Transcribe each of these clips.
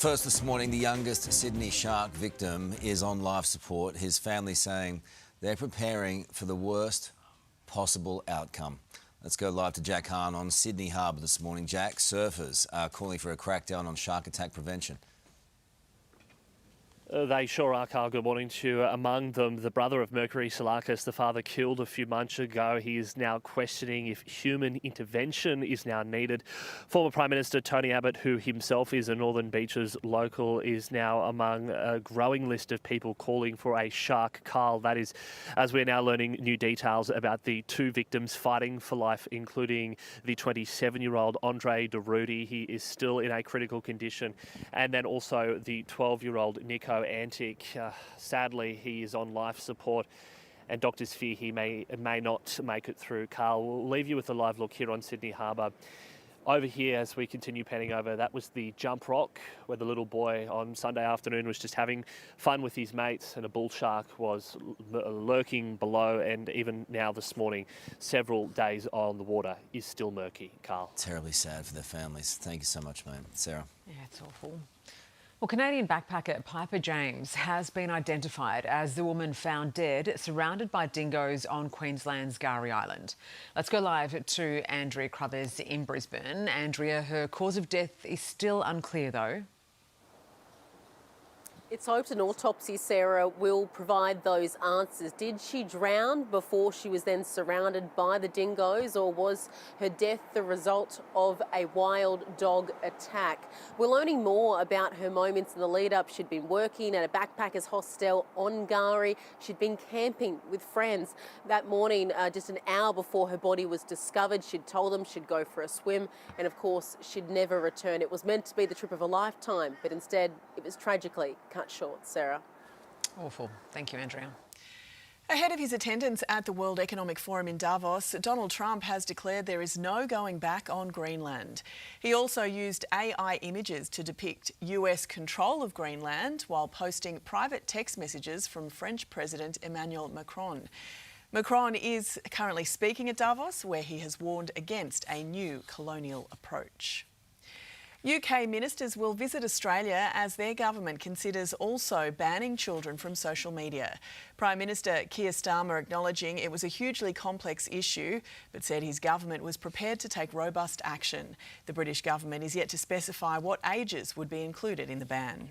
First this morning, the youngest Sydney shark victim is on life support. His family saying they're preparing for the worst possible outcome. Let's go live to Jack Hahn on Sydney Harbour this morning. Jack, surfers are calling for a crackdown on shark attack prevention. They sure are, Carl. Good morning to you. Among them, the brother of Mercury Salakis, the father killed a few months ago. He is now questioning if human intervention is now needed. Former Prime Minister Tony Abbott, who himself is a Northern Beaches local, is now among a growing list of people calling for a shark cull. That is, as we're now learning new details about the two victims fighting for life, including the 27-year-old Andre Derudi. He is still in a critical condition. And then also the 12-year-old Nico Antic. Sadly, he is on life support and doctors fear he may not make it through. Carl, we'll leave you with a live look here on Sydney Harbour. Over here, as we continue panning over, that was the jump rock where the little boy on Sunday afternoon was just having fun with his mates and a bull shark was lurking below, and even now this morning, several days on the water, is still murky. Carl. Terribly sad for their families. Thank you so much, mate. Sarah. Yeah, it's awful. Well, Canadian backpacker Piper James has been identified as the woman found dead, surrounded by dingoes on Queensland's Garry Island. Let's go live to Andrea Crothers in Brisbane. Andrea, her cause of death is still unclear, though. It's hoped an autopsy, Sarah, will provide those answers. Did she drown before she was then surrounded by the dingoes, or was her death the result of a wild dog attack? We're learning more about her moments in the lead-up. She'd been working at a backpackers hostel on Garry. She'd been camping with friends. That morning, just an hour before her body was discovered, she'd told them she'd go for a swim, and of course, she'd never return. It was meant to be the trip of a lifetime, but instead, it was tragically cut short. Sarah. Awful. Thank you, Andrea. Ahead of his attendance at the World Economic Forum in Davos, Donald Trump has declared there is no going back on Greenland. He also used AI images to depict US control of Greenland while posting private text messages from French President Emmanuel Macron. Macron is currently speaking at Davos, where he has warned against a new colonial approach. UK ministers will visit Australia as their government considers also banning children from social media. Prime Minister Keir Starmer acknowledging it was a hugely complex issue, but said his government was prepared to take robust action. The British government is yet to specify what ages would be included in the ban.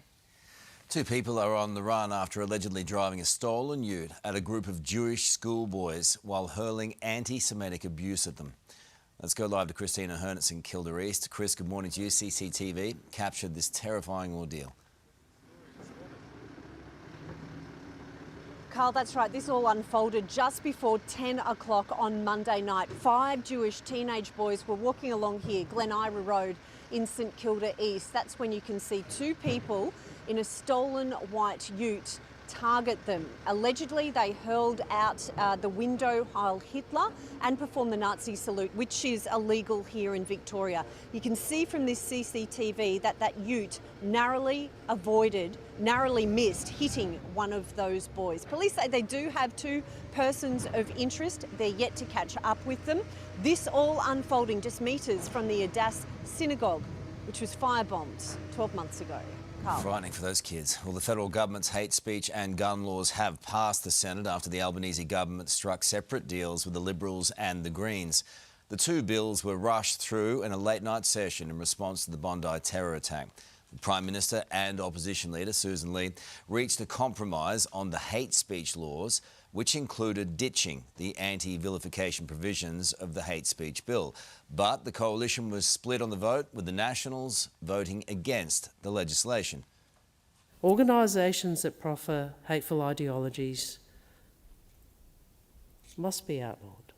Two people are on the run after allegedly driving a stolen ute at a group of Jewish schoolboys while hurling anti-Semitic abuse at them. Let's go live to Christina Hirst in Kildare East. Chris, good morning to you. CCTV captured this terrifying ordeal. Carl, that's right. This all unfolded just before 10 o'clock on Monday night. 5 Jewish teenage boys were walking along here, Glen Ira Road in St Kilda East. That's when you can see two people in a stolen white ute target them. Allegedly, they hurled out the window Heil Hitler and performed the Nazi salute, which is illegal here in Victoria. You can see from this CCTV that that ute narrowly missed hitting one of those boys. Police say they do have 2 persons of interest. They're yet to catch up with them. This all unfolding just metres from the Adass synagogue, which was firebombed 12 months ago. Carl. Frightening for those kids. Well, the federal government's hate speech and gun laws have passed the Senate after the Albanese government struck separate deals with the Liberals and the Greens. The 2 bills were rushed through in a late-night session in response to the Bondi terror attack. The Prime Minister and Opposition Leader Susan Lee reached a compromise on the hate speech laws, which included ditching the anti-vilification provisions of the hate speech bill. But the coalition was split on the vote, with the Nationals voting against the legislation. Organisations that proffer hateful ideologies must be outlawed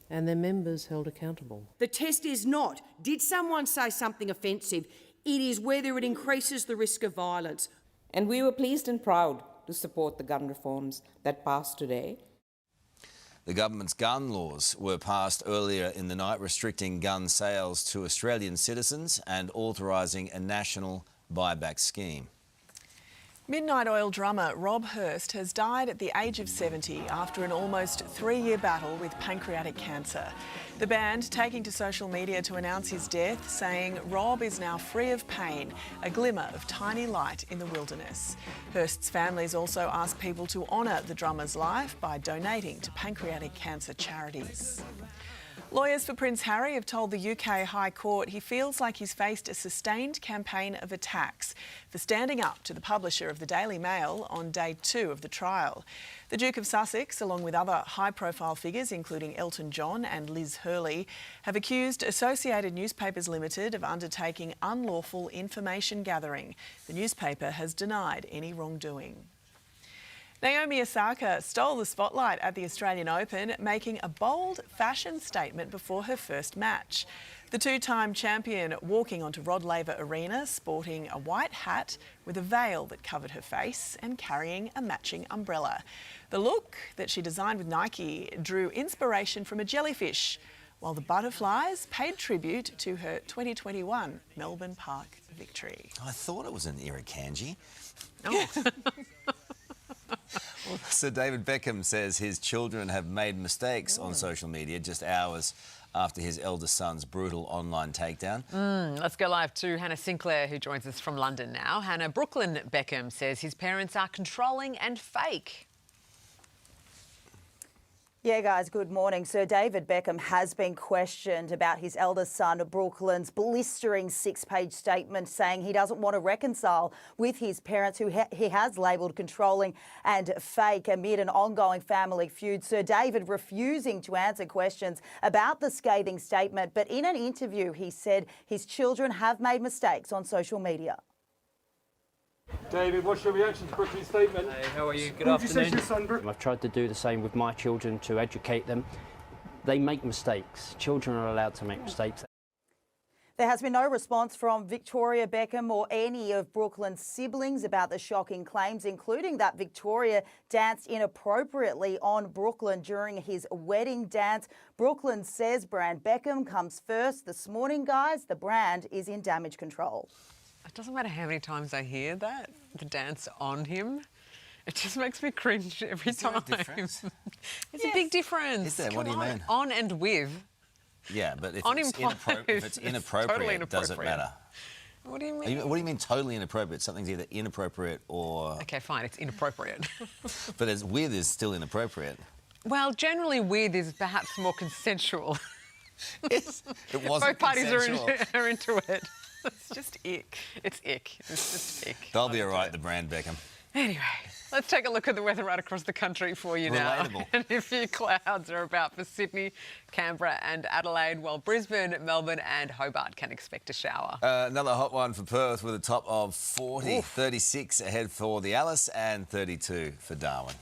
and their members held accountable. The test is not, did someone say something offensive? It is whether it increases the risk of violence. And we were pleased and proud to support the gun reforms that passed today. The government's gun laws were passed earlier in the night, restricting gun sales to Australian citizens and authorising a national buyback scheme. Midnight Oil drummer Rob Hirst has died at the age of 70 after an almost 3-year battle with pancreatic cancer. The band taking to social media to announce his death, saying Rob is now free of pain, a glimmer of tiny light in the wilderness. Hirst's families also asked people to honour the drummer's life by donating to pancreatic cancer charities. Lawyers for Prince Harry have told the UK High Court he feels like he's faced a sustained campaign of attacks for standing up to the publisher of the Daily Mail on day 2 of the trial. The Duke of Sussex, along with other high-profile figures including Elton John and Liz Hurley, have accused Associated Newspapers Limited of undertaking unlawful information gathering. The newspaper has denied any wrongdoing. Naomi Osaka stole the spotlight at the Australian Open, making a bold fashion statement before her first match. The two-time champion walking onto Rod Laver Arena sporting a white hat with a veil that covered her face and carrying a matching umbrella. The look that she designed with Nike drew inspiration from a jellyfish, while the butterflies paid tribute to her 2021 Melbourne Park victory. I thought it was an Irukandji. Oh. Well, Sir David Beckham says his children have made mistakes on social media just hours after his eldest son's brutal online takedown. Let's go live to Hannah Sinclair, who joins us from London now. Hannah, Brooklyn Beckham says his parents are controlling and fake. Yeah, guys, good morning. Sir David Beckham has been questioned about his eldest son, Brooklyn's blistering 6-page statement saying he doesn't want to reconcile with his parents, who he has labelled controlling and fake amid an ongoing family feud. Sir David refusing to answer questions about the scathing statement, but in an interview, he said his children have made mistakes on social media. David, what's your reaction to Brooklyn's statement? Hey, how are you? Good afternoon. Son, I've tried to do the same with my children to educate them. They make mistakes. Children are allowed to make mistakes. There has been no response from Victoria Beckham or any of Brooklyn's siblings about the shocking claims, including that Victoria danced inappropriately on Brooklyn during his wedding dance. Brooklyn says brand Beckham comes first. This morning, guys, the brand is in damage control. It doesn't matter how many times I hear that, the dance on him. It just makes me cringe every time. Is there a difference? It's a big difference. Is there? What do you mean? On and with. Yeah, but if On it's implies if it's inappropriate, totally it doesn't inappropriate. matter. What do you mean? What do you mean totally inappropriate? Something's either inappropriate or... Okay, fine, it's inappropriate. But with is still inappropriate. Well, generally with is perhaps more consensual. It wasn't Both parties consensual. are into it. It's just ick. It's ick. It's just ick. They'll be all right, the brand Beckham. Anyway, let's take a look at the weather right across the country for you now. Relatable. And a few clouds are about for Sydney, Canberra and Adelaide, while Brisbane, Melbourne and Hobart can expect a shower. Another hot one for Perth with a top of 40, 36 ahead for the Alice and 32 for Darwin.